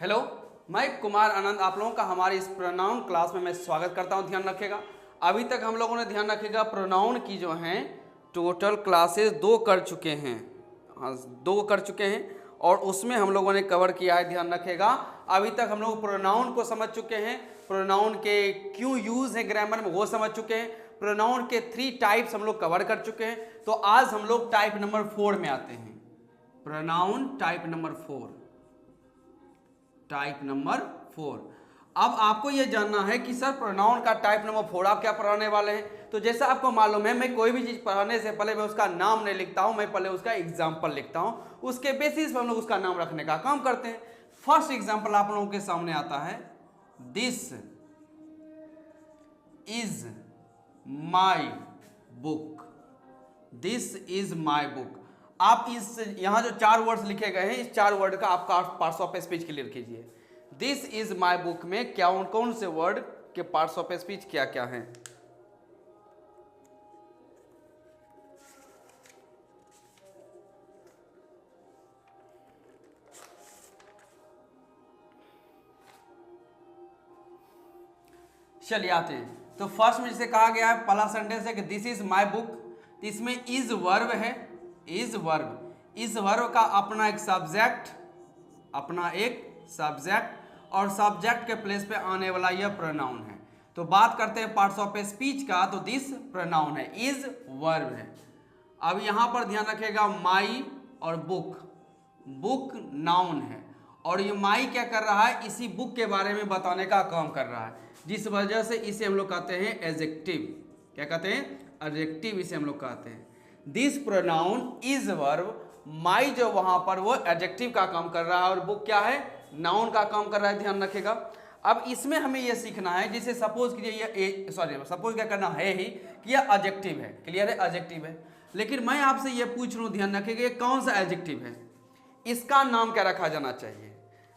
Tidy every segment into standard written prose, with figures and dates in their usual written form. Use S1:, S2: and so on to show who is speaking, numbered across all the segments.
S1: Hello, मैं कुमार आनंद आप लोगों का हमारे इस प्रोनाउन क्लास में मैं स्वागत करता हूं। ध्यान रखिएगा, अभी तक हम लोगों ने ध्यान रखिएगा प्रोनाउन की जो हैं टोटल क्लासेस 2 कर चुके हैं। हाँ, 2 कर चुके हैं और उसमें हम लोगों ने कवर किया है। ध्यान रखिएगा, अभी तक हम लोग प्रोनाउन को समझ चुके हैं, प्रोनाउन के क्यों यूज है ग्रामर में वो समझ चुके हैं, प्रोनाउन के 3 टाइप्स हम लोग कवर कर चुके हैं। तो आज हम लोग टाइप नंबर 4 में आते हैं। Pronoun type number 4, type number 4। अब आपको यह जानना है कि सर प्रोनाउन का टाइप नंबर 4 आप क्या पढ़ाने वाले हैं। तो जैसा आपको मालूम है, मैं कोई भी चीज पढ़ाने से पहले मैं उसका नाम नहीं लिखता हूं, मैं पहले उसका एग्जाम्पल लिखता हूं, उसके बेसिस पर हम लोग उसका नाम रखने का काम करते हैं। फर्स्ट एग्जाम्पल आप लोगों के सामने आता है, this is my book. This is my book. आप इस यहां जो 4 वर्ड्स लिखे गए हैं, इस 4 वर्ड का आपका पार्ट्स ऑफ स्पीच क्लियर कीजिए। दिस इज माई बुक में क्या कौन से वर्ड के पार्ट्स ऑफ स्पीच क्या क्या हैं। चलिए आते हैं। तो फर्स्ट में जिसे कहा गया है, पहला सेंटेंस है कि दिस इज माई बुक। इसमें इज वर्ब है, इज वर्ब। इस वर्ब का अपना एक सब्जेक्ट, अपना एक सब्जेक्ट और सब्जेक्ट के प्लेस पे आने वाला यह प्रोनाउन है। तो बात करते हैं पार्ट्स ऑफ स्पीच का, तो दिस प्रोनाउन है, इज वर्ब है। अब यहां पर ध्यान रखिएगा, माई और बुक, बुक नाउन है और ये माई क्या कर रहा है, इसी बुक के बारे में बताने का काम कर रहा है, जिस वजह से इसे हम लोग कहते हैं एडजेक्टिव। क्या कहते हैं? एडजेक्टिव इसे हम लोग कहते हैं। दिस प्रोनाउन इज वर्ब, माई जो वहां पर वो एडजेक्टिव का काम कर रहा है और बुक क्या है, नाउन का काम कर रहा है। ध्यान रखिएगा। अब इसमें हमें यह सीखना है, जिसे सपोज कीजिए सपोज क्या करना है ही कि यह एडजेक्टिव है। क्लियर है? एडजेक्टिव है। लेकिन मैं आपसे यह पूछ रहा हूं, ध्यान रखिएगा, कौन सा एडजेक्टिव है, इसका नाम क्या रखा जाना चाहिए।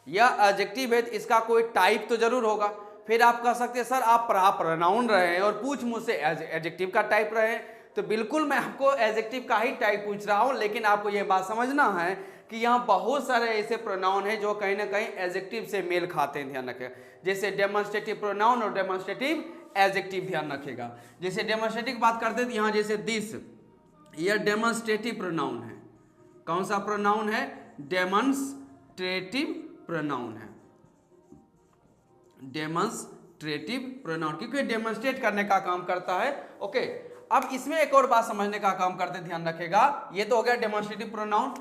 S1: यह एडजेक्टिव है तो इसका कोई टाइप तो जरूर होगा। फिर आप कह सकते हैं सर आप प्रोनाउन रहे हैं और पूछ मुझसे एडजेक्टिव का टाइप रहे हैं, तो बिल्कुल मैं आपको एडजेक्टिव का ही टाइप पूछ रहा हूं। लेकिन आपको यह बात समझना है कि यहाँ बहुत सारे ऐसे प्रोनाउन हैं जो कहीं ना कहीं एडजेक्टिव से मेल खाते हैं। ध्यान रखिएगा, जैसे डेमोन्स्ट्रेटिव प्रोनाउन और डेमोन्स्ट्रेटिव एडजेक्टिव। ध्यान रखिएगा, जैसे डेमोन्स्ट्रेटिव बात करते हैं तो यहाँ जैसे दिस, यह डेमोन्स्ट्रेटिव प्रोनाउन है। कौन सा प्रोनाउन है? डेमोन्स्ट्रेटिव प्रोनाउन है, डेमोन्स्ट्रेटिव प्रोनाउन, क्योंकि डेमोन्स्ट्रेट करने का काम करता है। ओके, अब इसमें एक और बात समझने का काम करते हैं। ध्यान रखिएगा, ये तो हो गया डेमोन्स्ट्रेटिव प्रोनाउन।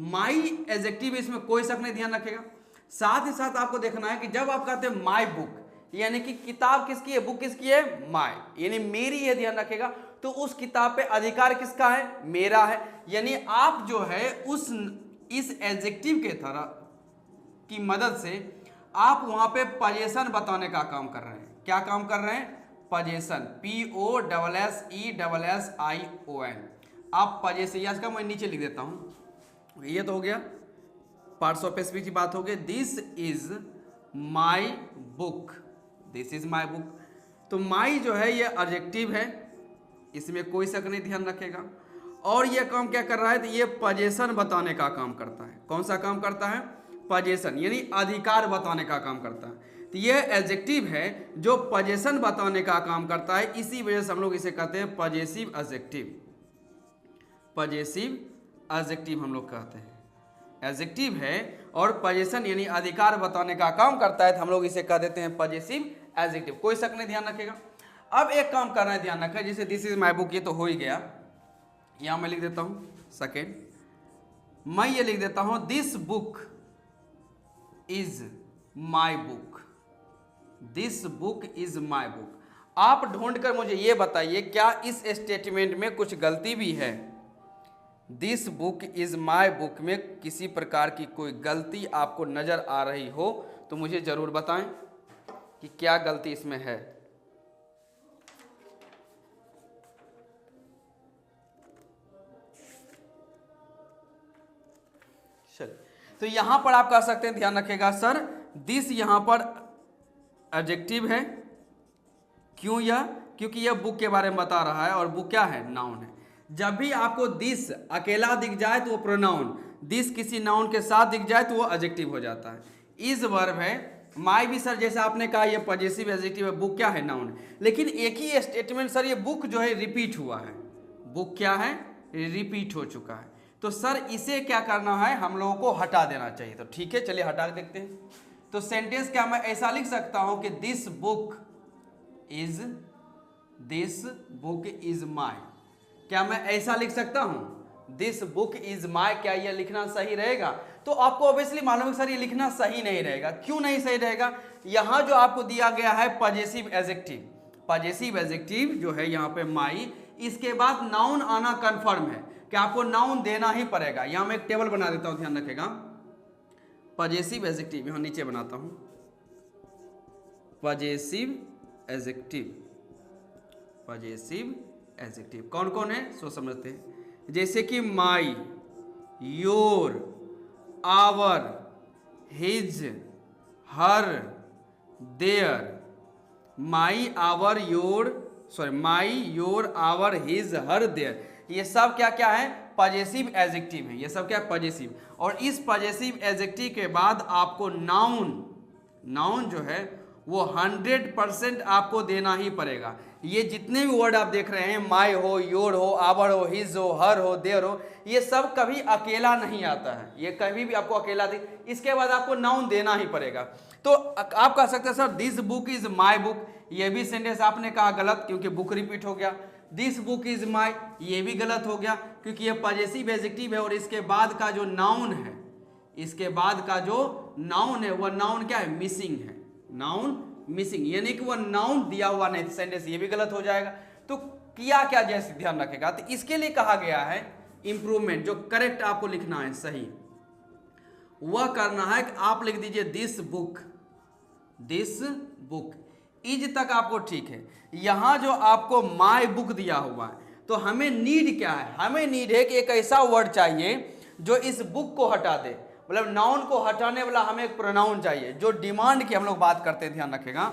S1: माई एडजेक्टिव, इसमें कोई शक नहीं। ध्यान रखिएगा, साथ ही साथ आपको देखना है कि जब आप कहते हैं माई बुक, यानी कि किताब किसकी है, बुक किसकी है, माई यानी मेरी है। ध्यान रखिएगा, तो उस किताब पे अधिकार किसका है, मेरा है। यानी आप जो है इस एडजेक्टिव के तरह की मदद से आप वहां पे पोजीशन बताने का काम कर रहे हैं। क्या काम कर रहे हैं? Position, POSSESSION। आप पोजीशन, इसका मैं नीचे लिख देता हूं। ये तो हो गया पार्ट्स ऑफ स्पीच की बात हो गई। This is my book, this is my book. तो माई जो है ये एडजेक्टिव है, इसमें कोई शक नहीं। ध्यान रखेगा, और ये काम क्या कर रहा है, तो ये पोजीशन बताने का काम करता है। कौन सा काम करता है? पोजीशन, यानी अधिकार बताने का काम करता है। तो ये एडजेक्टिव है जो पोजीशन बताने का काम करता है। इसी वजह से हम लोग इसे कहते हैं पॉजेसिव एडजेक्टिव। पॉजेसिव एडजेक्टिव हम लोग कहते हैं। एडजेक्टिव है और पोजीशन यानी अधिकार बताने का काम करता है, तो हम लोग इसे कह देते हैं पॉजेसिव एडजेक्टिव। कोई शक नहीं। ध्यान रखिएगा। अब एक काम करना है, ध्यान रखें, जैसे दिस इज माई बुक, ये तो हो ही गया। यहां मैं लिख देता हूं सेकेंड, मैं ये लिख देता हूं this book is my book, this book is my book. आप ढूंढ कर मुझे ये बताइए, क्या इस स्टेटमेंट में कुछ गलती भी है? This book is my book में किसी प्रकार की कोई गलती आपको नजर आ रही हो तो मुझे जरूर बताएं कि क्या गलती इसमें है। चलिए, तो यहां पर आप कह सकते हैं, ध्यान रखिएगा सर, दिस यहां पर एडजेक्टिव है। क्यों? यह क्योंकि यह बुक के बारे में बता रहा है और बुक क्या है, नाउन है। जब भी आपको दिस अकेला दिख जाए तो वो प्रोनाउन, दिस किसी नाउन के साथ दिख जाए तो वो एडजेक्टिव हो जाता है। इज वर्ब है, माई भी सर जैसे आपने कहा ये पॉजिटिव एडजेक्टिव है, बुक क्या है, नाउन है। लेकिन एक ही स्टेटमेंट सर ये बुक जो है रिपीट हुआ है, बुक क्या है, रिपीट हो चुका है। तो सर इसे क्या करना है, हम लोगों को हटा देना चाहिए। तो ठीक है, चलिए हटा के देखते हैं। तो सेंटेंस क्या मैं ऐसा लिख सकता हूं कि दिस बुक इज माई, क्या मैं ऐसा लिख सकता हूं, दिस बुक इज माई, क्या यह लिखना सही रहेगा? तो आपको ऑब्वियसली मालूम है सर ये लिखना सही नहीं रहेगा। क्यों नहीं सही रहेगा? यहां जो आपको दिया गया है पॉजिटिव एडजेक्टिव, पॉजिटिव एडजेक्टिव जो है यहाँ पे माई, इसके बाद नाउन आना कंफर्म है कि आपको नाउन देना ही पड़ेगा। यहां मैं एक टेबल बना देता हूं, ध्यान रखेगा। पॉजिटिव एडजेक्टिव यहां नीचे बनाता हूं, पॉजिटिव एडजेक्टिव, पॉजिटिव एडजेक्टिव कौन कौन है सो समझते हैं। जैसे कि my, your, our, his, her, their. My, our, your, my, your, our, his, her, their, ये सब क्या क्या है, पॉजिटिव एडजेक्टिव है। ये सब क्या है, पॉजिटिव। और इस पॉजिटिव एडजेक्टिव के बाद आपको नाउन जो है वो 100% आपको देना ही पड़ेगा। ये जितने भी वर्ड आप देख रहे हैं, माई हो, योर हो, आवर हो, हिज हो, हर हो, देयर हो, ये सब कभी अकेला नहीं आता है, ये कभी भी आपको अकेला दे, इसके बाद आपको नाउन देना ही पड़ेगा। तो आप कह सकते हैं sir this book is my book, ये भी सेंटेंस आपने कहा गलत क्योंकि बुक रिपीट हो गया। दिस बुक इज माई, ये भी गलत हो गया क्योंकि ये पॉजिटिव एडजेक्टिव है और इसके बाद का जो नाउन है, इसके बाद का जो नाउन है वह नाउन क्या है, मिसिंग है, नाउन मिसिंग, यानी कि वह नाउन दिया हुआ नहीं, सेंटेंस ये भी गलत हो जाएगा। तो किया क्या, जैसे ध्यान रखेगा। तो इसके लिए कहा गया है इंप्रूवमेंट, जो करेक्ट आपको लिखना है सही, वह करना है कि आप लिख दीजिए this book, this book, is तक आपको ठीक है। यहां जो आपको माई बुक दिया हुआ है, तो हमें नीड क्या है, हमें नीड है कि एक ऐसा वर्ड चाहिए जो इस बुक को हटा दे, मतलब नाउन को हटाने वाला हमें एक प्रोनाउन चाहिए। जो डिमांड की हम लोग बात करते हैं, ध्यान रखेगा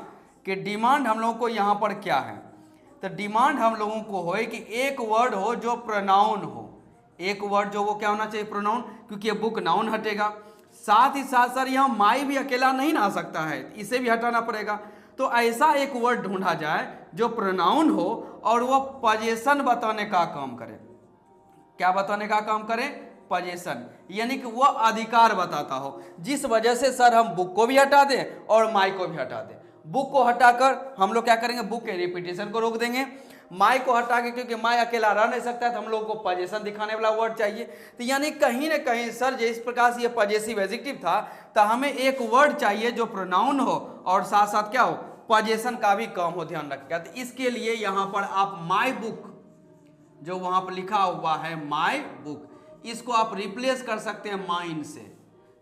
S1: कि डिमांड हम लोगों को यहाँ पर क्या है। तो डिमांड हम लोगों को हो कि एक वर्ड हो जो प्रोनाउन हो, एक वर्ड जो वो क्या होना चाहिए, प्रोनाउन, क्योंकि ये बुक नाउन हटेगा। साथ ही साथ सर यहाँ माई भी अकेला नहीं ना आ सकता है, इसे भी हटाना पड़ेगा। तो ऐसा एक वर्ड ढूंढा जाए जो प्रोनाउन हो और वह पोजीशन बताने का काम करे। क्या बताने का काम करे, पोजीशन, यानी कि वह अधिकार बताता हो, जिस वजह से सर हम बुक को भी हटा दें और माई को भी हटा दें। बुक को हटाकर हम लोग क्या करेंगे, बुक के रिपीटेशन को रोक देंगे। माई को हटा के, क्योंकि माई अकेला रह नहीं सकता है, तो हम लोग को पोजीशन दिखाने वाला वर्ड चाहिए। तो यानी कहीं ना कहीं सर जिस प्रकार से ये पॉजिटिव एडजेक्टिव था, तो हमें एक वर्ड चाहिए जो प्रोनाउन हो और साथ साथ क्या हो, पोजीशन का भी काम हो, ध्यान रखिएगा। तो इसके लिए यहाँ पर आप माई बुक, जो वहां पर लिखा हुआ है माई बुक, इसको आप रिप्लेस कर सकते हैं माइन से।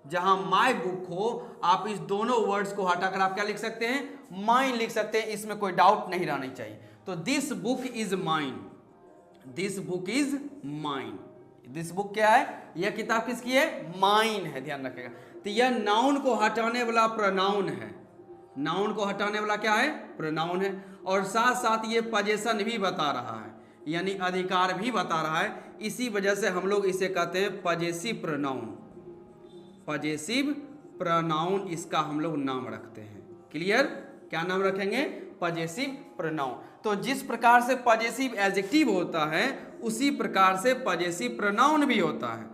S1: जहां माई बुक हो, आप इस दोनों वर्ड्स को हटाकर आप क्या लिख सकते हैं, माइन लिख सकते हैं। इसमें कोई डाउट नहीं रहनी चाहिए। तो this book is mine, this book is mine, this book क्या है, यह किताब किसकी है, माइन है, ध्यान रखिएगा। तो यह नाउन को हटाने वाला प्रोनाउन है, नाउन को हटाने वाला क्या है, प्रोनाउन है। और साथ साथ ये पोजीशन भी बता रहा है, यानी अधिकार भी बता रहा है। इसी वजह से हम लोग इसे कहते हैं पॉजेसिव प्रोनाउन, पॉजेसिव प्रोनाउन इसका हम लोग नाम रखते हैं। क्लियर, क्या नाम रखेंगे, पॉजेसिव प्रोनाउन। तो जिस प्रकार से पॉजेसिव एडजेक्टिव होता है, उसी प्रकार से पॉजेसिव प्रोनाउन भी होता है,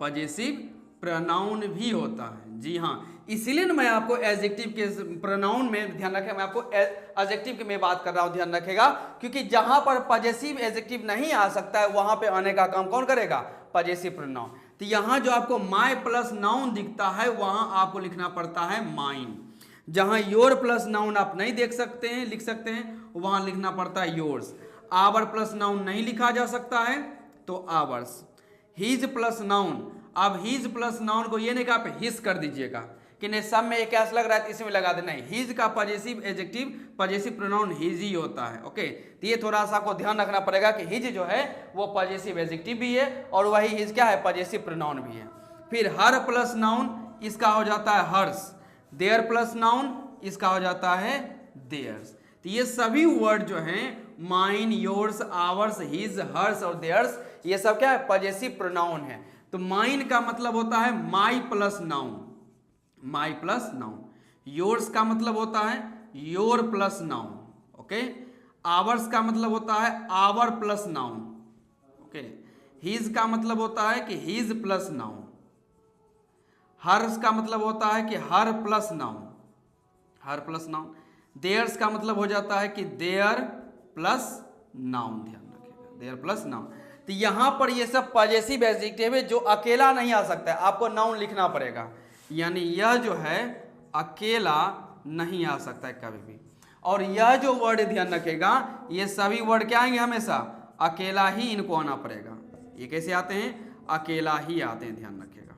S1: पॉजेसिव प्रोनाउन भी होता है। जी हाँ, इसलिए मैं आपको एडजेक्टिव के प्रोनाउन में ध्यान रखें, मैं आपको एडजेक्टिव की मैं बात कर रहा हूं, ध्यान रखेगा। क्योंकि जहां पर पॉजेसिव एडजेक्टिव नहीं आ सकता है, वहां पे आने का काम कौन करेगा, पॉजेसिव प्रोनाउन। तो यहां जो आपको माई प्लस नाउन दिखता है, वहां आपको लिखना पड़ता है माइन। जहां योर प्लस नाउन आप नहीं देख सकते हैं, लिख सकते हैं, वहां लिखना पड़ता है योर्स। आवर प्लस नाउन नहीं लिखा जा सकता है, तो आवर्स। हिज प्लस नाउन, अब हिज प्लस नाउन को ये नहीं कहा आप हिज कर दीजिएगा कि नहीं सब में एक ऐसा लग रहा है इसमें लगा देना है। हिज का possessive adjective, possessive pronoun his he होता है। ओके, तो ये थोड़ा सा आपको ध्यान रखना पड़ेगा कि हिज जो है वो पॉजेसिव एडजेक्टिव भी है और वही हिज क्या है, पॉजेसिव प्रोनाउन भी है। फिर हर प्लस नाउन, इसका हो जाता है हर्स। देयर प्लस नाउन, इसका हो जाता है देयर्स। तो ये सभी वर्ड जो हैं, mine, yours, ours, his, hers और देयर्स, ये सब क्या है, पॉजेसिव प्रोनाउन है। तो माइन का मतलब होता है my plus noun, my plus noun. Yours का मतलब होता है your plus noun, okay. Ours का मतलब होता है our plus noun, okay. His का मतलब होता है कि हीज प्लस नाउन। हर्स का मतलब होता है कि हर प्लस नाउन, हर प्लस नाउन। देयर्स का मतलब हो जाता है कि देयर प्लस नाउन, ध्यान रखिएगा, देयर प्लस नाउन। तो यहां पर ये सब पॉजेसिव एडजेक्टिव है जो अकेला नहीं आ सकता है, आपको नाउन लिखना पड़ेगा, यानी यह जो है अकेला नहीं आ सकता है कभी भी। और यह जो वर्ड ध्यान रखेगा, ये सभी वर्ड क्या आएंगे, हमेशा अकेला ही इनको आना पड़ेगा। ये कैसे आते हैं, अकेला ही आते हैं, ध्यान रखिएगा,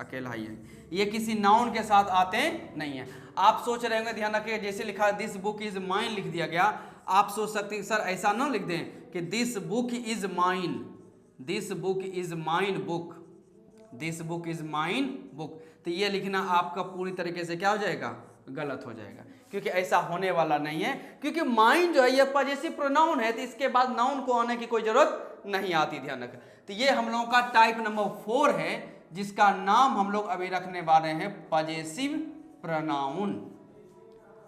S1: अकेला ही है, ये किसी नाउन के साथ आते नहीं है। आप सोच रहे होंगे, ध्यान रखिए, जैसे लिखा दिस बुक इज माइन लिख दिया गया, आप सोच सकते हैं सर ऐसा ना लिख दें कि this book is mine, this book is mine book, this book is mine book, तो ये लिखना आपका पूरी तरीके से क्या हो जाएगा, गलत हो जाएगा, क्योंकि ऐसा होने वाला नहीं है। क्योंकि माइन जो है ये पॉजेसिव प्रोनाउन है, तो इसके बाद नाउन को आने की कोई जरूरत नहीं आती, ध्यान रखें। तो ये हम लोगों का टाइप नंबर 4 है, जिसका नाम हम लोग अभी रखने वाले हैं पॉजेसिव प्रोनाउन,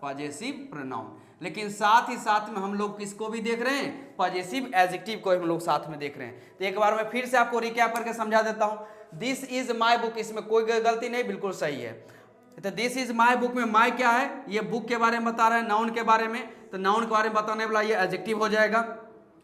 S1: पॉजेसिव प्रोनाउन। लेकिन साथ ही साथ में हम लोग किसको भी देख रहे हैं, पॉजेसिव एडजेक्टिव को हम लोग साथ में देख रहे हैं। तो एक बार मैं फिर से आपको रिकैप करके समझा देता हूं। दिस इज माई बुक, इसमें कोई गलती नहीं, बिल्कुल सही है। तो दिस इज माई बुक में माई क्या है, ये बुक के बारे में बता रहा है, नाउन के बारे में, तो नाउन के बारे में बताने वाला ये एडजेक्टिव हो जाएगा,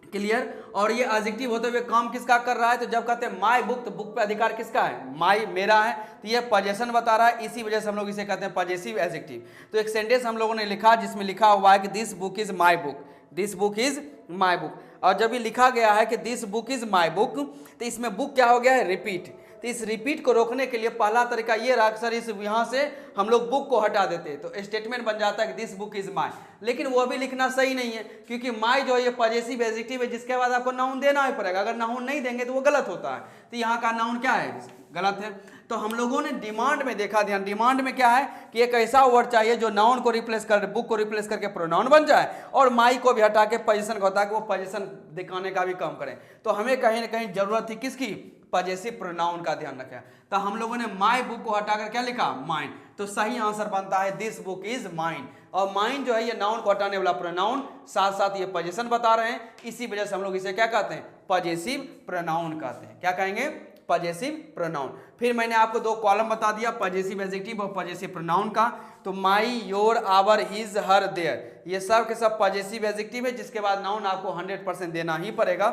S1: क्लियर। और ये एडजेक्टिव होते हुए काम किसका कर रहा है, तो जब कहते हैं माई बुक, तो बुक पे अधिकार किसका है, माई, मेरा है, तो ये पॉजेशन बता रहा है, इसी वजह से हम लोग इसे कहते हैं पॉजेसिव एडजेक्टिव। तो एक सेंटेंस हम लोगों ने लिखा जिसमें लिखा हुआ है कि this book is my book, this book is my book. और जब ये लिखा गया है कि this book is my book, तो इसमें बुक क्या हो गया है, रिपीट। तो इस रिपीट को रोकने के लिए पहला तरीका ये रहा, सर इस यहाँ से हम लोग बुक को हटा देते हैं, तो स्टेटमेंट बन जाता है कि दिस बुक इज माई। लेकिन वो भी लिखना सही नहीं है, क्योंकि माई जो है ये पॉजेसिव एडजेक्टिव है, जिसके बाद आपको नाउन देना ही पड़ेगा। अगर नाउन नहीं देंगे तो वो गलत होता है, तो यहाँ का नाउन क्या है, गलत है। तो हम लोगों ने डिमांड में देखा, ध्यान, डिमांड में क्या है कि एक ऐसा वर्ड चाहिए जो नाउन को रिप्लेस कर, बुक को रिप्लेस करके प्रोनाउन बन जाए, और माई को भी हटा के पोजीशन को हटा के वो पोजीशन दिखाने का भी काम करें। तो हमें कहीं ना कहीं जरूरत थी किसकी, पॉजेसिव प्रोनाउन का, ध्यान रखें। तो हम लोगों ने माई बुक को हटाकर क्या लिखा, माइन। तो सही आंसर बनता है दिस बुक इज माइन। और माइन जो है ये नाउन को हटाने वाला प्रोनाउन, साथ साथ ये पोजीशन बता रहे हैं, इसी वजह से हम लोग इसे क्या कहते हैं, पॉजेसिव प्रोनाउन कहते हैं। क्या कहेंगे, पॉजेसिव प्रोनाउन। फिर मैंने आपको 2 कॉलम बता दिया, पॉजेसिव एडजेक्टिव और पॉजेसिव प्रोनाउन का। तो my, your, our, his, her, their, ये सब के सब पॉजेसिव एडजेक्टिव है, जिसके बाद नाउन आपको 100% देना ही पड़ेगा,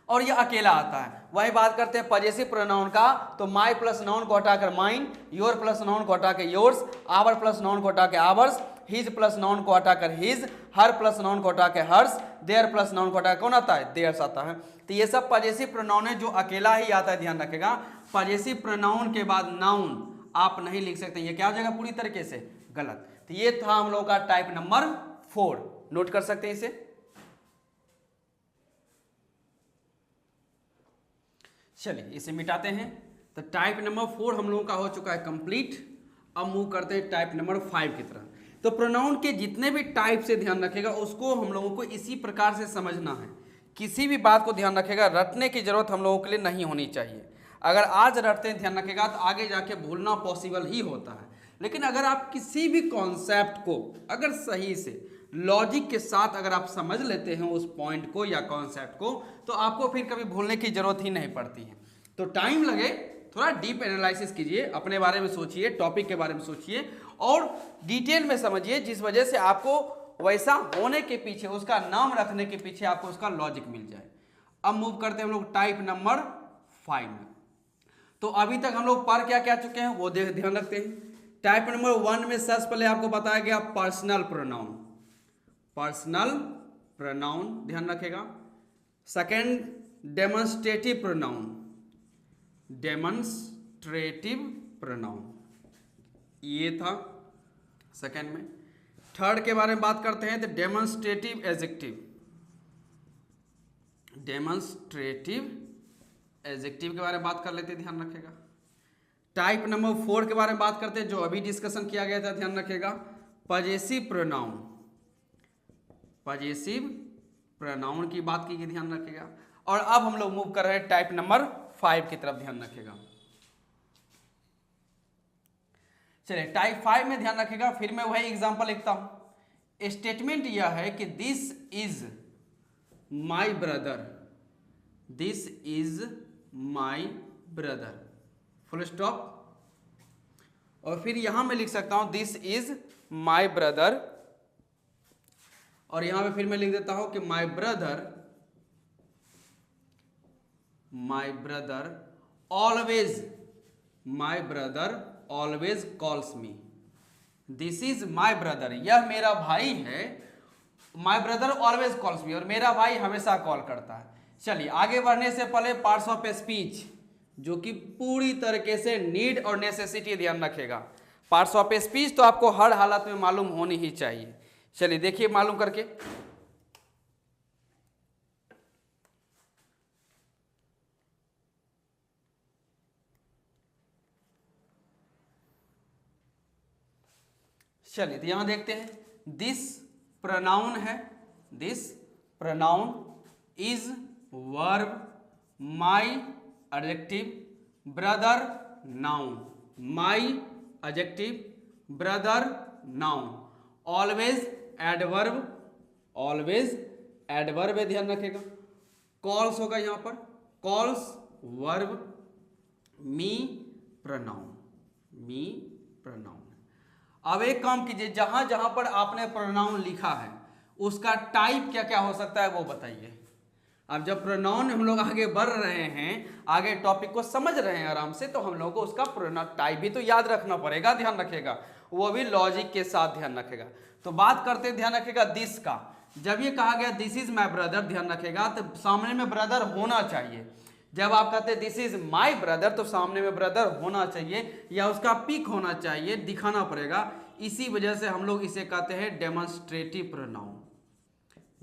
S1: और ये अकेला आता है। वही बात करते हैं पॉजेसिव प्रोनाउन का, तो माई प्लस नाउन को हटाकर माइन, योर प्लस नाउन को हटाकर योर्स, आवर प्लस नाउन को हटाकर आवर्स, हिज प्लस नाउन को हटाकर हिज, हर प्लस नाउन को हटाकर हर्स, देयर प्लस नाउन को हटाकर कौन आता है, देयर्स आता है। तो ये सब पॉजेसिव प्रोनाउन है जो अकेला ही आता है, ध्यान रखेगा। पॉजेसिव प्रोनाउन के बाद नाउन आप नहीं लिख सकते, ये क्या हो जाएगा, पूरी तरीके से गलत। तो ये था हम लोग का टाइप नंबर 4, नोट कर सकते हैं इसे। चलिए इसे मिटाते हैं। तो टाइप नंबर 4 हम लोगों का हो चुका है कंप्लीट। अब मूव करते हैं टाइप नंबर 5 की तरफ। तो प्रोनाउन के जितने भी टाइप से ध्यान रखेगा, उसको हम लोगों को इसी प्रकार से समझना है। किसी भी बात को ध्यान रखेगा, रटने की जरूरत हम लोगों के लिए नहीं होनी चाहिए। अगर आज रटते हैं, ध्यान रखेगा, तो आगे जाके भूलना पॉसिबल ही होता है। लेकिन अगर आप किसी भी कॉन्सेप्ट को अगर सही से लॉजिक के साथ अगर आप समझ लेते हैं उस पॉइंट को या कॉन्सेप्ट को, तो आपको फिर कभी भूलने की जरूरत ही नहीं पड़ती है। तो टाइम लगे, थोड़ा डीप एनालिसिस कीजिए, अपने बारे में सोचिए, टॉपिक के बारे में सोचिए और डिटेल में समझिए, जिस वजह से आपको वैसा होने के पीछे, उसका नाम रखने के पीछे आपको उसका लॉजिक मिल जाए। अब मूव करते हैं हम लोग टाइप नंबर 5 में। तो अभी तक हम लोग पढ़ क्या क्या चुके हैं वो ध्यान रखते हैं। टाइप नंबर 1 में सबसे पहले आपको बताया गया पर्सनल प्रोनाउन, पर्सनल प्रोनाउन ध्यान रखेगा। Second demonstrative pronoun, demonstrative pronoun ये था सेकंड में। थर्ड के बारे में बात करते हैं तो डेमोन्स्ट्रेटिव एडजेक्टिव, डेमोन्स्ट्रेटिव एडजेक्टिव के बारे में बात कर लेते हैं, ध्यान रखेगा। टाइप नंबर 4 के बारे में बात करते हैं, जो अभी डिस्कशन किया गया था, ध्यान रखेगा, पॉजेसिव प्रोनाउन, पॉजेसिव प्रोनाउन की बात की, ध्यान रखेगा। और अब हम लोग मूव कर रहे हैं टाइप नंबर 5 की तरफ, ध्यान रखेगा। चलिए टाइप 5 में ध्यान रखिएगा, फिर मैं वही एग्जांपल लिखता हूं। स्टेटमेंट यह है कि this is my brother, this is my brother, full stop. और फिर यहां मैं लिख सकता हूं दिस इज माय ब्रदर, और यहां पे फिर मैं लिख देता हूं कि my brother always, my brother always calls me. This is my brother, यह मेरा भाई है। माय ब्रदर ऑलवेज कॉल्स मी, और मेरा भाई हमेशा कॉल करता है। चलिए आगे बढ़ने से पहले पार्ट्स ऑफ स्पीच, जो कि पूरी तरीके से नीड और नेसेसिटी ध्यान रखेगा। पार्ट्स ऑफ स्पीच तो आपको हर हालत में मालूम होनी ही चाहिए। चलिए देखिए मालूम करके। चलिए तो यहां देखते हैं, दिस प्रोनाउन है, this pronoun is verb, my adjective, brother noun, my adjective brother noun, always adverb, always adverb है ध्यान रखेगा। कॉल्स होगा यहां पर, कॉल्स वर्ब, मी प्रोनाउन, मी प्रोनाउन। अब एक काम कीजिए, जहां जहां पर आपने प्रोनाउन लिखा है उसका टाइप क्या क्या हो सकता है वो बताइए। अब जब प्रोनाउन हम लोग आगे बढ़ रहे हैं, आगे टॉपिक को समझ रहे हैं आराम से, तो हम लोगों को उसका प्रोनाउन टाइप भी तो याद रखना पड़ेगा, ध्यान रखेगा, वो भी लॉजिक के साथ ध्यान रखेगा। तो बात करते हैं, ध्यान रखेगा दिस का। जब ये कहा गया दिस इज माई ब्रदर, ध्यान रखेगा, तो सामने में ब्रदर होना चाहिए। जब आप कहते हैं दिस इज माई ब्रदर, तो सामने में ब्रदर होना चाहिए या उसका पिक होना चाहिए, दिखाना पड़ेगा। इसी वजह से हम लोग इसे कहते हैं डेमोन्स्ट्रेटिव प्रोनाउन,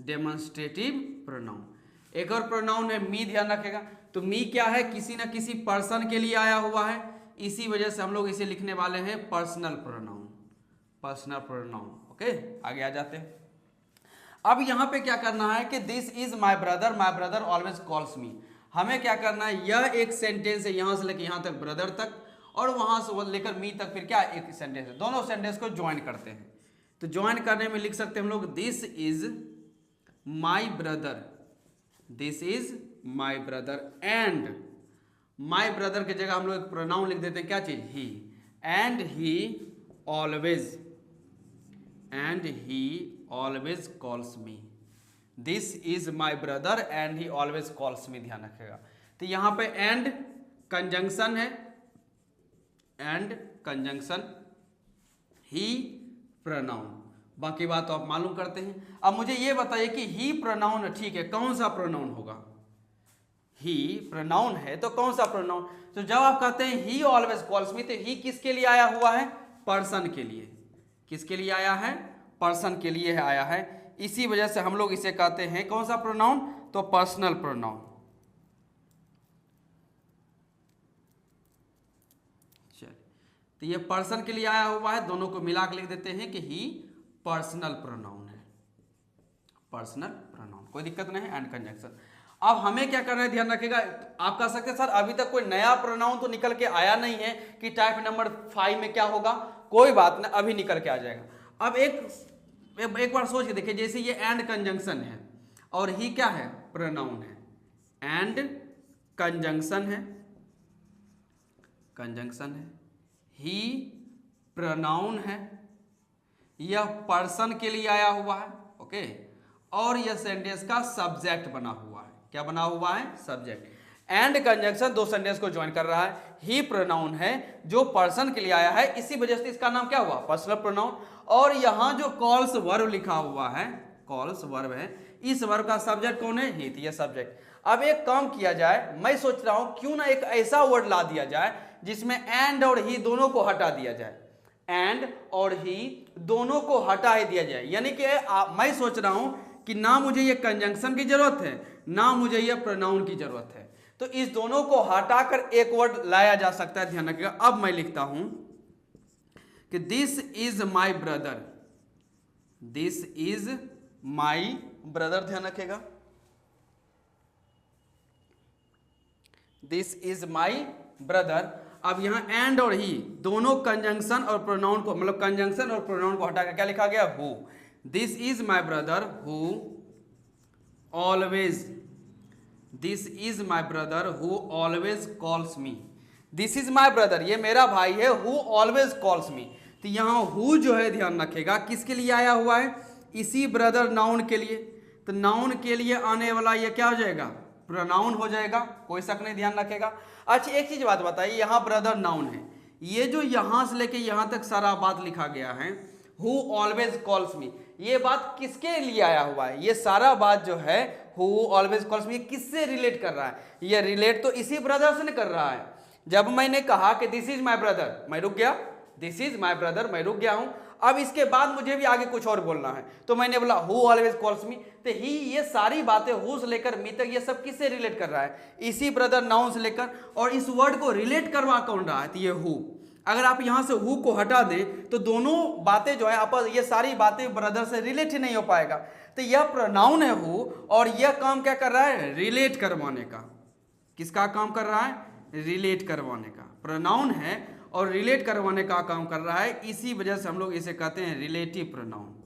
S1: डेमोन्स्ट्रेटिव प्रोनाउन। एक और प्रोनाउन है मी, ध्यान रखेगा। तो मी क्या है, किसी ना किसी पर्सन के लिए आया हुआ है, इसी वजह से हम लोग इसे लिखने वाले हैं personal pronoun, personal pronoun. Okay आगे आ जाते हैं। अब यहां पे क्या करना है कि this is my brother always calls मी। हमें क्या करना है, यह एक सेंटेंस है, यहां से लेकर यहां तक ब्रदर तक, और वहां से लेकर मी तक, फिर क्या एक सेंटेंस है, दोनों सेंटेंस को ज्वाइन करते हैं। तो ज्वाइन करने में लिख सकते हैं हम लोग this is my brother, this is my brother, and my brother की जगह हम लोग एक प्रोनाउन लिख देते हैं, क्या चीज, he, and he always, and he always calls me. This is my brother and he always calls me, ध्यान रखेगा। तो यहां पे एंड कंजंक्शन है, एंड कंजंक्शन, ही प्रोनाउन, बाकी बात तो आप मालूम करते हैं। अब मुझे ये बताइए कि ही प्रोनाउन ठीक है, कौन सा प्रोनाउन होगा, ही प्रोनाउन है तो कौन सा प्रोनाउन। तो जब आप कहते हैं ही ऑलवेज कॉल्स मी, तो ही किसके लिए आया हुआ है, पर्सन के लिए। किसके लिए आया है, पर्सन के लिए आया है। इसी वजह से हम लोग इसे कहते हैं कौन सा प्रोनाउन, तो पर्सनल प्रोनाउन। चलिए तो ये पर्सन के लिए आया हुआ है, दोनों को मिला के लिख देते हैं कि ही पर्सनल प्रोनाउन है, पर्सनल प्रोनाउन, कोई दिक्कत नहीं है, एंड कंजंक्शन। अब हमें क्या करना है, ध्यान रखिएगा। आप कह सकते हैं सर अभी तक कोई नया प्रोनाउन तो निकल के आया नहीं है कि टाइप नंबर 5 में क्या होगा, कोई बात नहीं, अभी निकल के आ जाएगा। अब एक बार सोच के देखिए, जैसे ये एंड कंजंक्शन है और ही क्या है, प्रोनाउन है, एंड कंजंक्शन है, कंजंक्शन है, ही प्रोनाउन है, यह पर्सन के लिए आया हुआ है, ओके, और यह सेंटेंस का सब्जेक्ट बना हुआ है। क्या बना हुआ है, सब्जेक्ट। एंड कंजंक्शन दो सेंटेंस को ज्वाइन कर रहा है, ही प्रोनाउन है जो पर्सन के लिए आया है, इसी वजह से इसका नाम क्या हुआ, पर्सनल प्रोनाउन। और यहां जो कॉल्स वर्ब लिखा हुआ है, कॉल्स वर्ब है, इस वर्ब का सब्जेक्ट कौन है, ही, यह सब्जेक्ट। अब एक काम किया जाए, मैं सोच रहा हूं क्यों ना एक ऐसा वर्ड ला दिया जाए जिसमें एंड और ही दोनों को हटा दिया जाए, एंड और ही दोनों को हटा ही दिया जाए। यानी कि मैं सोच रहा हूं कि ना मुझे ये कंजंक्शन की जरूरत है, ना मुझे ये प्रोनाउन की जरूरत है, तो इस दोनों को हटाकर एक वर्ड लाया जा सकता है, ध्यान रखिएगा। अब मैं लिखता हूं कि this is my brother, this is my brother, ध्यान रखिएगा, दिस इज माई ब्रदर। अब यहाँ एंड और ही दोनों कंजंक्शन और प्रोनाउन को, मतलब कंजंक्शन और प्रोनाउन को हटाकर क्या लिखा गया, who. This is my brother who always, this is my brother who always calls me. This is my brother, ये मेरा भाई है, हु ऑलवेज कॉल्स मी। तो यहाँ हु जो है ध्यान रखेगा किसके लिए आया हुआ है, इसी ब्रदर नाउन के लिए। तो नाउन के लिए आने वाला ये क्या हो जाएगा, प्रोनाउन हो जाएगा, कोई शक नहीं, ध्यान रखेगा। अच्छा एक चीज बात बताइए, यहाँ ब्रदर नाउन है, ये जो यहां से लेके यहां तक सारा बात लिखा गया है, हु ऑलवेज कॉल्स मी, ये बात किसके लिए आया हुआ है, ये सारा बात जो है हु ऑलवेज कॉल्स मी किससे रिलेट कर रहा है, ये रिलेट तो इसी ब्रदर से कर रहा है। जब मैंने कहा कि दिस इज माई ब्रदर, मैं रुक गया, दिस इज माई ब्रदर, मैं रुक गया हूं। अब इसके बाद मुझे भी आगे कुछ और बोलना है, तो मैंने बोला हु ऑलवेज कॉल्स मी, तो ही, ये सारी बातें हु से लेकर मी तक ये सब किससे रिलेट कर रहा है, इसी ब्रदर नाउन से लेकर। और इस वर्ड को रिलेट करवा कौन रहा है, तो ये हु। अगर आप यहां से हु को हटा दें तो दोनों बातें जो है आपस, ये सारी बातें ब्रदर से रिलेट ही नहीं हो पाएगा। तो यह प्रोनाउन है हु, और यह काम क्या कर रहा है, रिलेट करवाने का। किसका काम कर रहा है, रिलेट करवाने का। प्रोनाउन है और रिलेट करवाने का काम कर रहा है, इसी वजह से हम लोग इसे कहते हैं रिलेटिव प्रोनाउन।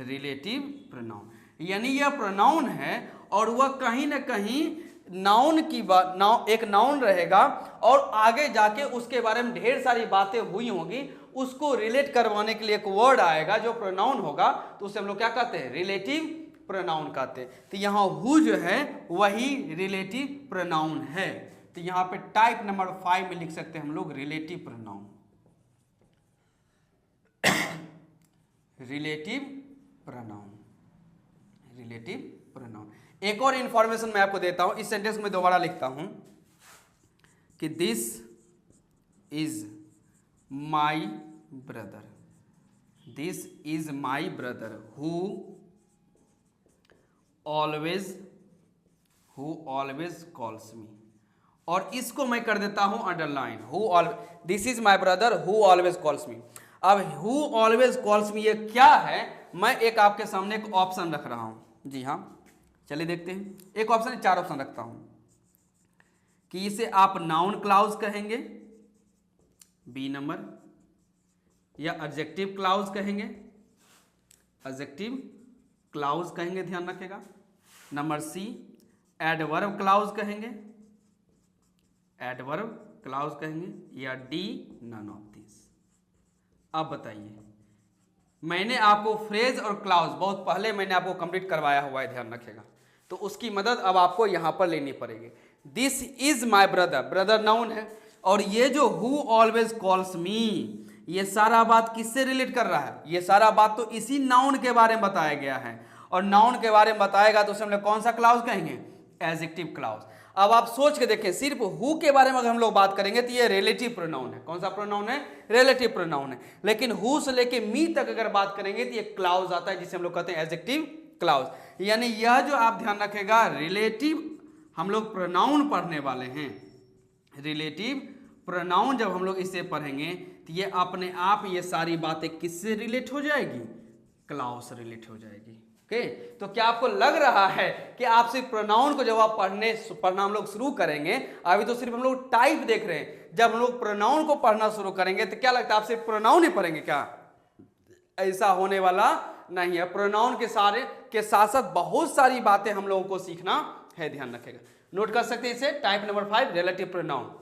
S1: रिलेटिव प्रोनाउन यानी यह प्रोनाउन है और वह कहीं ना कहीं नाउन की बात, एक नाउन रहेगा और आगे जाके उसके बारे में ढेर सारी बातें हुई होंगी, उसको रिलेट करवाने के लिए एक वर्ड आएगा जो प्रोनाउन होगा, तो उसे हम लोग क्या कहते हैं, रिलेटिव प्रोनाउन कहते हैं। तो यहाँ हु जो है वही रिलेटिव प्रोनाउन है। तो यहाँ पे टाइप नंबर 5 में लिख सकते हैं हम लोग relative pronoun. Relative pronoun, relative pronoun. एक और इंफॉर्मेशन मैं आपको देता हूं, इस सेंटेंस में दोबारा लिखता हूं कि this is my brother, this is my brother who always calls मी। और इसको मैं कर देता हूं underline, this is my brother who always calls मी। अब हु ऑलवेज कॉल्स मी ये क्या है, मैं एक आपके सामने एक ऑप्शन रख रहा हूं। जी हाँ, चलिए देखते हैं। एक ऑप्शन, 4 ऑप्शन रखता हूं कि इसे आप नाउन क्लाउज कहेंगे, बी नंबर, या एडजेक्टिव क्लाउज कहेंगे, एडजेक्टिव क्लाउज कहेंगे, ध्यान रखेगा। नंबर सी, एडवर्ब क्लाउज कहेंगे, एडवर्ब क्लाउज कहेंगे, या डी, नन ऑफ दिस। अब बताइए, मैंने आपको फ्रेज और क्लाउज बहुत पहले मैंने आपको कंप्लीट करवाया हुआ है, ध्यान रखेगा, तो उसकी मदद अब आपको यहां पर लेनी पड़ेगी। This is my brother, brother noun है, और ये जो हु ऑलवेज कॉल्स मी, ये सारा बात किससे रिलेट कर रहा है, ये सारा बात तो इसी नाउन के बारे में बताया गया है, और नाउन के बारे में बताएगा तो उसे हम लोग कौन सा क्लाउज कहेंगे, एडजेक्टिव क्लाउज। अब आप सोच के देखें, सिर्फ हु के बारे में अगर हम लोग बात करेंगे तो ये रिलेटिव प्रोनाउन है। कौन सा प्रोनाउन है, रिलेटिव प्रोनाउन है। लेकिन हु से लेके मी तक अगर बात करेंगे तो ये क्लाउज आता है, जिसे हम लोग कहते हैं एडजेक्टिव क्लाउज। यानी यह जो आप ध्यान रखेगा, रिलेटिव हम लोग प्रोनाउन पढ़ने वाले हैं, रिलेटिव प्रोनाउन जब हम लोग इसे पढ़ेंगे तो ये अपने आप ये सारी बातें किससे रिलेट हो जाएगी, क्लाउज से रिलेट हो जाएगी। ओके, तो क्या आपको लग रहा है कि आप सिर्फ प्रोनाउन को जब आप पढ़ना हम लोग शुरू करेंगे, अभी तो सिर्फ हम लोग टाइप देख रहे हैं, जब हम लोग प्रोनाउन को पढ़ना शुरू करेंगे तो क्या लगता है आप सिर्फ प्रोनाउन ही पढ़ेंगे क्या, ऐसा होने वाला नहीं है। प्रोनाउन के साथ साथ बहुत सारी बातें हम लोगों को सीखना है, ध्यान रखेगा। नोट कर सकते हैं इसे, टाइप नंबर 5 रिलेटिव प्रोनाउन।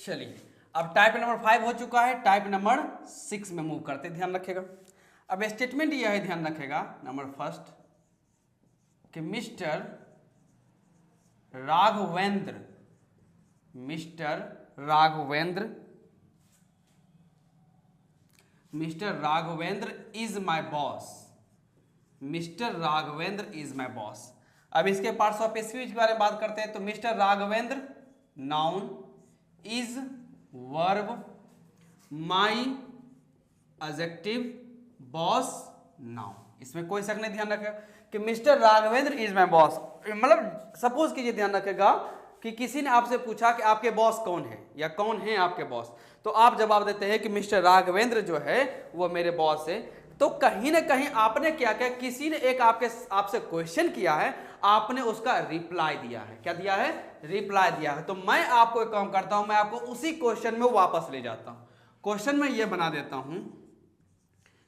S1: चलिए अब टाइप नंबर 5 हो चुका है, टाइप नंबर 6 में मूव करते, ध्यान रखिएगा। अब स्टेटमेंट यह है, ध्यान रखिएगा, नंबर फर्स्ट कि mister Raghavendra is my boss. Mister Raghavendra is my boss. अब इसके पार्ट्स ऑफ स्पीच के बारे में बात करते हैं। तो mister Raghavendra noun, is verb, my adjective, boss noun. इसमें कोई शक नहीं, ध्यान रखेगा कि mister Raghavendra is my boss. मतलब सपोज कीजिए, ध्यान रखेगा कि किसी ने आपसे पूछा कि आपके बॉस कौन है या कौन है आपके बॉस, तो आप जवाब देते हैं कि मिस्टर राघवेंद्र जो है वो मेरे बॉस है। तो कहीं ना कहीं आपने क्या किया, किसी ने एक आपसे क्वेश्चन किया है, आपने उसका रिप्लाई दिया है। क्या दिया है? रिप्लाई दिया है। तो मैं आपको एक काम करता हूं, मैं आपको उसी क्वेश्चन में वापस ले जाता हूं। क्वेश्चन में यह बना देता हूं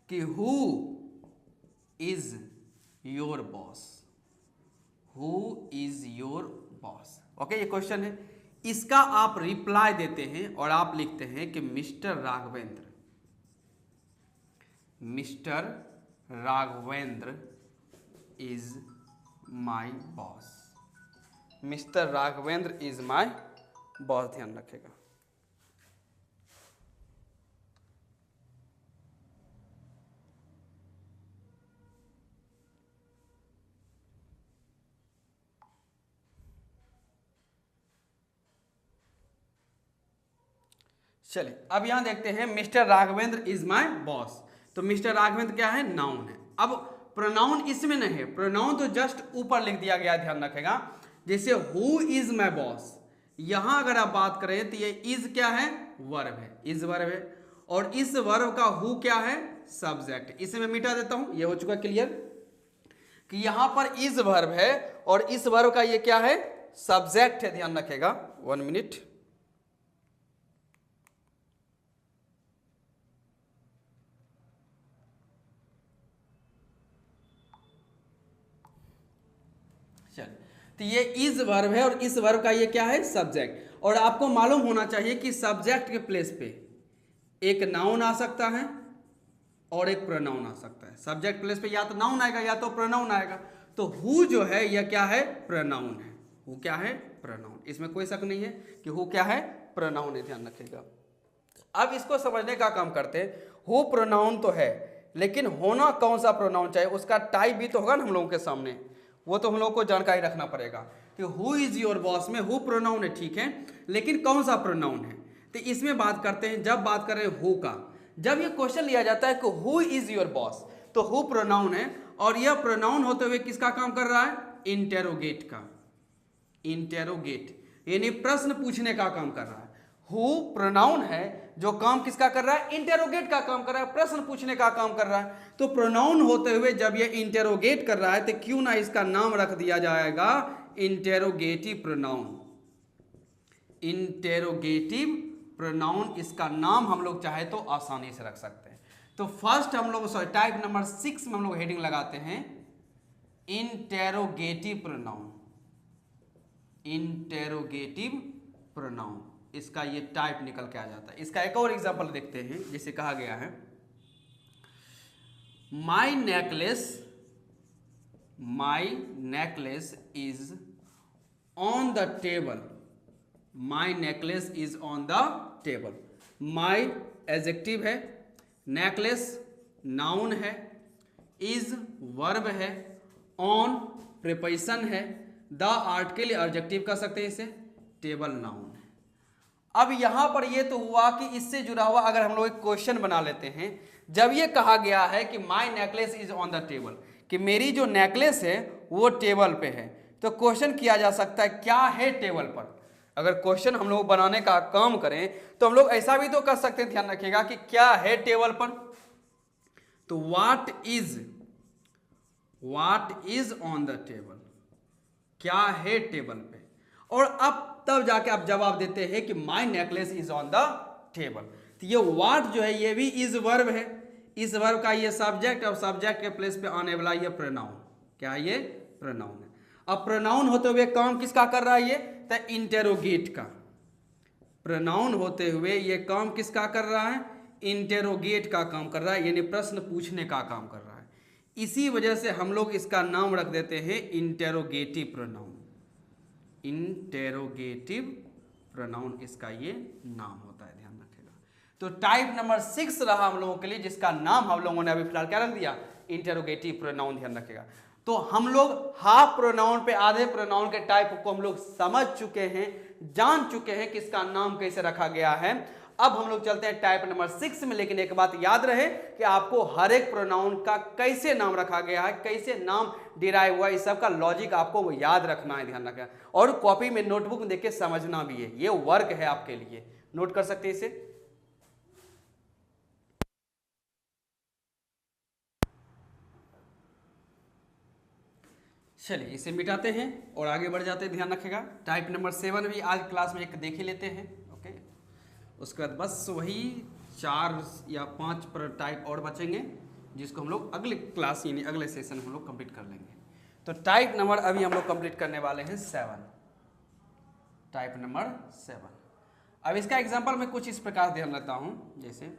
S1: कि who is your boss, who is your boss. Okay, ये क्वेश्चन है, इसका आप रिप्लाई देते हैं और आप लिखते हैं कि mister Raghavendra is my boss. Mister Raghavendra is my boss, ध्यान रखेगा। चलिए अब यहां देखते हैं mister Raghavendra is my boss. तो मिस्टर राघवेंद्र क्या है? नाउन है। अब प्रोनाउन इसमें नहीं है, प्रोनाउन तो जस्ट ऊपर लिख दिया गया, ध्यान रखेगा। जैसे हु इज माय बॉस, यहां अगर आप बात करें तो ये इज क्या है? वर्ब है, इज वर्ब है। और इस वर्ब का हु क्या है? सब्जेक्ट। इसे मैं मिटा देता हूं, ये हो चुका क्लियर कि यहां पर इज वर्ब है और इस वर्ब का ये क्या है? सब्जेक्ट है, ध्यान रखेगा। 1 मिनट। तो ये इज वर्ब है और इस वर्ब का ये क्या है? सब्जेक्ट। और आपको मालूम होना चाहिए कि सब्जेक्ट के प्लेस पे एक नाउन आ सकता है और एक प्रोनाउन आ सकता है। सब्जेक्ट प्लेस पे या तो नाउन आएगा या तो प्रोनाउन आएगा। तो हु जो है यह क्या है? प्रोनाउन है। हु क्या है? प्रोनाउन। इसमें कोई शक नहीं है कि हु क्या है? प्रोनाउन है, ध्यान रखिएगा। अब इसको समझने का काम करते हैं। हु प्रोनाउन तो है, लेकिन होना कौन सा प्रोनाउन चाहिए, उसका टाइप भी तो होगा ना हम लोगों के सामने, वो तो हम लोग को जानकारी रखना पड़ेगा कि हु इज योर बॉस में हु प्रोनाउन है, ठीक है, लेकिन कौन सा प्रोनाउन है। तो इसमें बात करते हैं, जब बात कर रहे हैं हु का, जब ये क्वेश्चन लिया जाता है कि हु इज योर बॉस, तो हु प्रोनाउन है और यह प्रोनाउन होते हुए किसका काम कर रहा है? इंटेरोगेट का। इंटेरोगेट यानी प्रश्न पूछने का काम कर रहा है। हु प्रोनाउन है जो काम किसका कर रहा है? इंटेरोगेट का काम कर रहा है, प्रश्न पूछने का काम कर रहा है। तो प्रोनाउन होते हुए जब ये इंटेरोगेट कर रहा है तो क्यों ना इसका नाम रख दिया जाएगा इंटेरोगेटिव प्रोनाउन। इंटेरोगेटिव प्रोनाउन, इसका नाम हम लोग चाहे तो आसानी से रख सकते हैं। तो फर्स्ट हम लोग टाइप नंबर 6 में हम लोग हेडिंग लगाते हैं इंटेरोगेटिव प्रोनाउन। इंटेरोगेटिव प्रोनाउन, इसका ये टाइप निकल के आ जाता है। इसका एक और एग्जांपल देखते हैं, जिसे कहा गया है my necklace is on the table. My necklace is on the table. My adjective है, नेकलेस नाउन है, इज वर्ब है, ऑन प्रीपोजिशन है, द आर्टिकल एडजेक्टिव कर सकते हैं इसे, टेबल नाउन है। अब यहां पर ये तो हुआ कि इससे जुड़ा हुआ अगर हम लोग एक क्वेश्चन बना लेते हैं, जब ये कहा गया है कि my necklace is on the table, कि मेरी जो नेकलेस है वो टेबल पे है, तो क्वेश्चन किया जा सकता है क्या है टेबल पर। अगर क्वेश्चन हम लोग बनाने का काम करें तो हम लोग ऐसा भी तो कर सकते हैं, ध्यान रखिएगा, कि क्या है टेबल पर। तो what is on the table, क्या है टेबल पे। और अब तब जाके आप जवाब देते हैं कि my necklace is on the table. तो ये व्हाट जो है ये भी इज वर्ब है, इस वर्ब का ये सब्जेक्ट और सब्जेक्ट के प्लेस पे आने वाला ये प्रोनाउन, क्या है? ये प्रोनाउन है। अब प्रोनाउन होते हुए काम किसका कर रहा है? ये तो इंटेरोगेट का। प्रोनाउन होते हुए ये काम किसका कर रहा है? इंटेरोगेट का काम कर रहा है, यानी प्रश्न पूछने का काम कर रहा है। इसी वजह से हम लोग इसका नाम रख देते हैं इंटेरोगेटिव प्रोनाउन। इंटेरोगेटिव प्रोनाउन इसका ये नाम होता है, ध्यान रखिएगा। तो टाइप नंबर 6 रहा हम लोगों के लिए, जिसका नाम हम लोगों ने अभी फिलहाल क्या रख दिया? इंटेरोगेटिव प्रोनाउन, ध्यान रखिएगा। तो हम लोग हाफ प्रोनाउन पे आधे प्रोनाउन के टाइप को हम लोग समझ चुके हैं, जान चुके हैं कि इसका नाम कैसे रखा गया है। अब हम लोग चलते हैं टाइप नंबर 6 में। लेकिन एक बात याद रहे कि आपको हर एक प्रोनाउन का कैसे नाम रखा गया है, कैसे नाम डिराइव हुआ, इस सब का लॉजिक आपको याद रखना है, ध्यान रखना, और कॉपी में नोटबुक में देख के समझना भी है। ये वर्क है आपके लिए, नोट कर सकते हैं इसे। चलिए इसे मिटाते हैं और आगे बढ़ जाते हैं, ध्यान रखेगा। टाइप नंबर 7 भी आज क्लास में एक देख ही लेते हैं, ओके। उसके बाद बस वही 4 या 5 पर टाइप और बचेंगे, जिसको हम लोग अगले क्लास यानी अगले सेशन में हम लोग कंप्लीट कर लेंगे। तो टाइप नंबर अभी हम लोग कंप्लीट करने वाले हैं 7, टाइप नंबर 7। अब इसका एग्जाम्पल मैं कुछ इस प्रकार ध्यान रखता हूँ, जैसे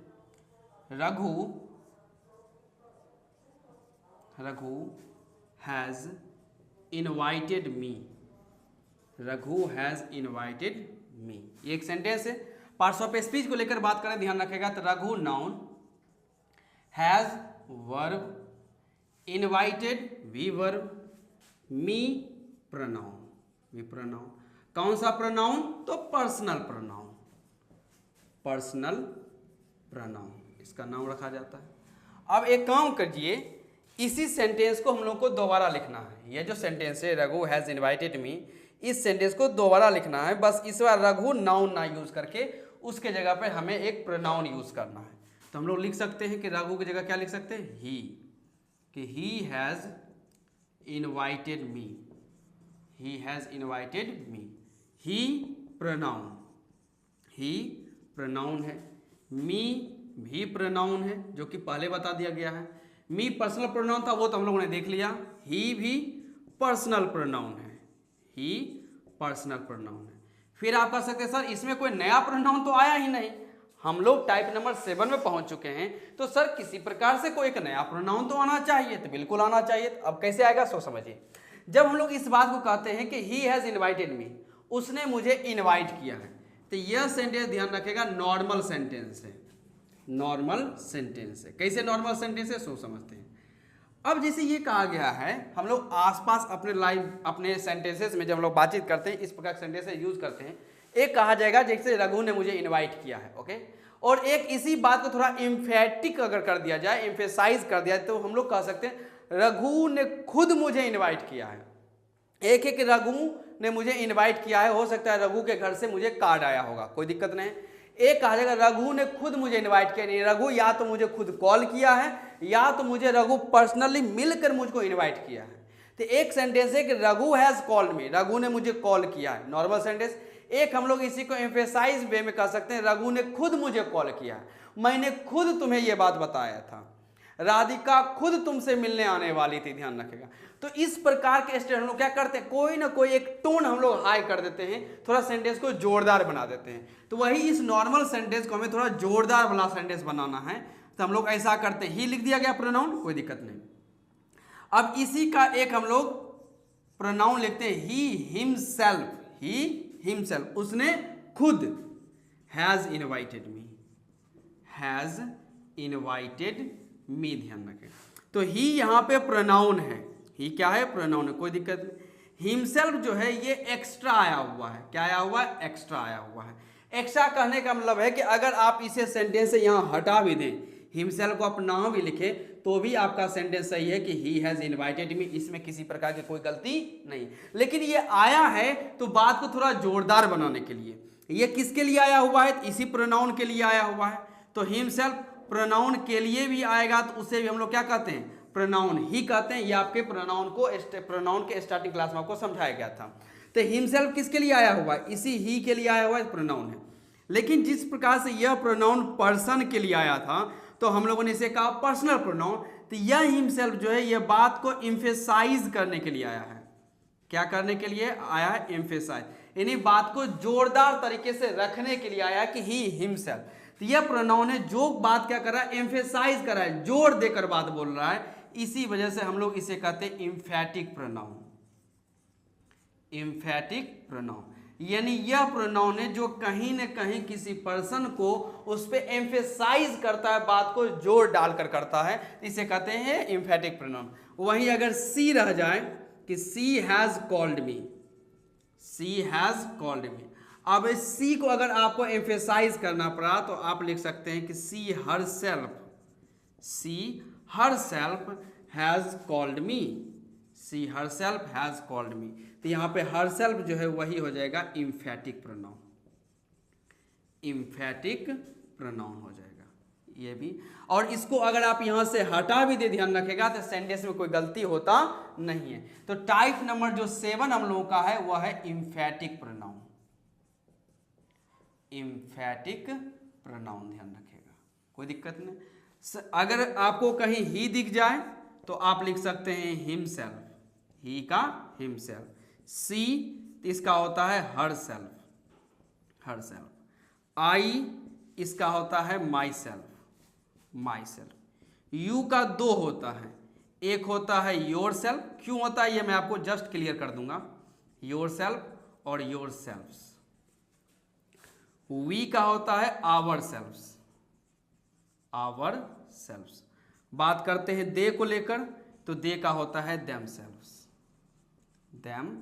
S1: Raghu has invited me. Raghu has invited me, ये एक सेंटेंस है। पार्ट्स ऑफ स्पीच को लेकर बात करें, ध्यान रखेगा। तो Raghu noun, has verb, invited we verb, me pronoun, we pronoun. कौन सा प्रोनाउन? तो पर्सनल प्रोनाउन, पर्सनल प्रोनाउन इसका नाम रखा जाता है। अब एक काम करिए, इसी सेंटेंस को हम लोग को दोबारा लिखना है। ये जो सेंटेंस है रघु हैज इनवाइटेड मी, इस सेंटेंस को दोबारा लिखना है। बस इस बार रघु नाउन ना यूज करके उसके जगह पे हमें एक प्रोनाउन यूज करना है। तो हम लोग लिख सकते हैं कि रघु की जगह क्या लिख सकते हैं? ही, कि he has invited me, he has invited me. He pronoun, he pronoun है, मी भी प्रोनाउन है, जो कि पहले बता दिया गया है। मी पर्सनल प्रोनाउन था, वो तो हम लोगों ने देख लिया। ही भी पर्सनल प्रोनाउन है, ही पर्सनल प्रोनाउन है। फिर आप कह सकते हैं सर इसमें कोई नया प्रोनाउन तो आया ही नहीं, हम लोग टाइप नंबर 7 में पहुंच चुके हैं, तो सर किसी प्रकार से कोई एक नया प्रोनाउन तो आना चाहिए। तो बिल्कुल आना चाहिए। अब कैसे आएगा सो समझिए। जब हम लोग इस बात को कहते हैं कि ही हैज इनवाइटेड मी, उसने मुझे इनवाइट किया है, तो यह सेंटेंस ध्यान रखेगा नॉर्मल सेंटेंस है, नॉर्मल सेंटेंस है। कैसे नॉर्मल सेंटेंस है सो समझते हैं। अब जैसे ये कहा गया है, हम लोग आसपास अपने लाइव अपने सेंटेंसेस में जब हम लोग बातचीत करते हैं, इस प्रकार सेंटेंसेस यूज करते हैं। एक कहा जाएगा जैसे रघु ने मुझे इनवाइट किया है, ओके। और एक इसी बात को थोड़ा इम्फेटिक अगर कर दिया जाए, इम्फेसाइज कर दिया जाए, तो हम लोग कह सकते हैं रघु ने खुद मुझे इन्वाइट किया है। एक एक रघु ने मुझे इन्वाइट किया है, हो सकता है रघु के घर से मुझे कार्ड आया होगा, कोई दिक्कत नहीं। एक कहा जाएगा रघु ने खुद मुझे इनवाइट किया, नहीं रघु या तो मुझे खुद कॉल किया है या तो मुझे रघु पर्सनली मिलकर मुझको इनवाइट किया है। तो एक सेंटेंस है कि रघु हैज कॉल्ड मी, रघु ने मुझे कॉल किया है, नॉर्मल सेंटेंस। एक हम लोग इसी को एम्फेसाइज वे में कह सकते हैं, रघु ने खुद मुझे कॉल किया है, मैंने खुद तुम्हें यह बात बताया था, राधिका खुद तुमसे मिलने आने वाली थी, ध्यान रखेगा। तो इस प्रकार के स्टेट हम लोग क्या करते हैं, कोई ना कोई एक टोन हम लोग हाई कर देते हैं, थोड़ा सेंटेंस को जोरदार बना देते हैं। तो वही इस नॉर्मल सेंटेंस को हमें थोड़ा जोरदार वाला सेंटेंस बनाना है, तो हम लोग ऐसा करते हैं। ही लिख दिया गया प्रोनाउन, कोई दिक्कत नहीं। अब इसी का एक हम लोग प्रोनाउन लिखते हैं ही हिमसेल्फ, ही हिमसेल्फ, उसने खुद। Has invited me, has invited me, ध्यान रखें। तो ही यहाँ पे प्रोनाउन है, ही क्या है, प्रोनाउन है, कोई दिक्कत नहीं। हिमसेल्फ जो है ये एक्स्ट्रा आया हुआ है, क्या आया हुआ है, एक्स्ट्रा आया हुआ है। एक्स्ट्रा कहने का मतलब है कि अगर आप इसे सेंटेंस से यहाँ हटा भी दें, हिमसेल्फ को आप ना भी लिखे तो भी आपका सेंटेंस सही है कि ही हैज इनवाइटेड मी, इसमें किसी प्रकार की कोई गलती नहीं। लेकिन ये आया है तो बात को थोड़ा जोरदार बनाने के लिए। ये किसके लिए आया हुआ है, इसी प्रोनाउन के लिए आया हुआ है। तो हिमसेल्फ प्रोनाउन के लिए भी आएगा तो उसे भी हम लोग क्या कहते हैं, प्रोनाउन ही कहते हैं। ये आपके प्रोनाउन के स्टार्टिंग क्लास में आपको समझाया गया था। तो हिमसेल्फ किसके लिए आया हुआ है, इसी ही के लिए आया हुआ है, प्रोनाउन है। लेकिन जिस प्रकार से यह प्रोनाउन पर्सन के लिए आया था तो हम लोगों ने इसे कहा पर्सनल प्रोनाउन। तो यह हिमसेल्फ जो है यह बात को एम्फेसाइज करने के लिए आया है। क्या करने के लिए आया है, एम्फेसाइज। यानी बात को जोरदार तरीके से रखने के लिए आया कि ही हिमसेल्फ। तो यह प्रोनाउन है जो बात क्या कर रहा है, एम्फेसाइज कर रहा है, जोर देकर बात बोल रहा है, इसी वजह से हम लोग इसे कहते हैं एम्फैटिक प्रोनाउन। एम्फैटिक प्रोनाउन यानी यह प्रोनाउन है जो कहीं न कहीं किसी पर्सन को उस पर एम्फेसाइज करता है, बात को जोर डालकर करता है, इसे कहते हैं एम्फैटिक प्रोनाउन। वहीं अगर सी रह जाए कि she has called me, she has called me, अब सी को अगर आपको एम्फेसाइज करना पड़ा तो आप लिख सकते हैं कि she herself, she herself has called me, she herself has called me. तो यहाँ पे हर सेल्फ जो है वही हो जाएगा एम्फैटिक प्रोनाउन, एम्फैटिक प्रोनाउन हो जाएगा ये भी। और इसको अगर आप यहाँ से हटा भी दे, ध्यान रखेगा, तो सेंटेंस में कोई गलती होता नहीं है। तो टाइप नंबर जो 7 हम लोगों का है वह है एम्फैटिक प्रोनाउन, एम्फैटिक प्रोनाउन, ध्यान रखेगा, कोई दिक्कत नहीं। अगर आपको कहीं ही दिख जाए तो आप लिख सकते हैं हिमसेल्फ, ही का हिमसेल्फ। सी इसका होता है हर सेल्फ, हर सेल्फ। आई इसका होता है my self, my self. You का 2 होता है, एक होता है योर सेल्फ, क्यों होता है ये मैं आपको जस्ट क्लियर कर दूंगा, योर सेल्फ और योर सेल्फ्स। वी का होता है आवर सेल्फ्स, आवर सेल्फ्स। बात करते हैं दे को लेकर, तो दे का होता है देम सेल्फ्स, देम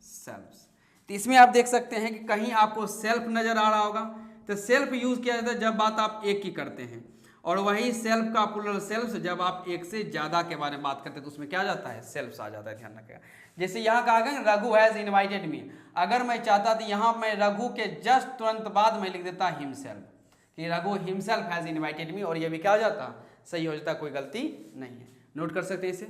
S1: सेल्फ्स। तो इसमें आप देख सकते हैं कि कहीं आपको सेल्फ नजर आ रहा होगा, तो सेल्फ यूज किया जाता है जब बात आप एक की करते हैं, और वही सेल्फ का प्लूरल सेल्फ जब आप एक से ज्यादा के बारे में बात करते हैं तो उसमें क्या जाता है, सेल्फ्स आ जाता है, ध्यान रखिएगा। जैसे यहाँ कहा गया रघु हैज इनवाइटेड मी, अगर मैं चाहता तो यहाँ मैं रघु के जस्ट तुरंत बाद मैं लिख देता हिमसेल्फ, कि Raghu himself has invited me, और ये भी क्या हो जाता, सही हो जाता, कोई गलती नहीं है। नोट कर सकते हैं इसे।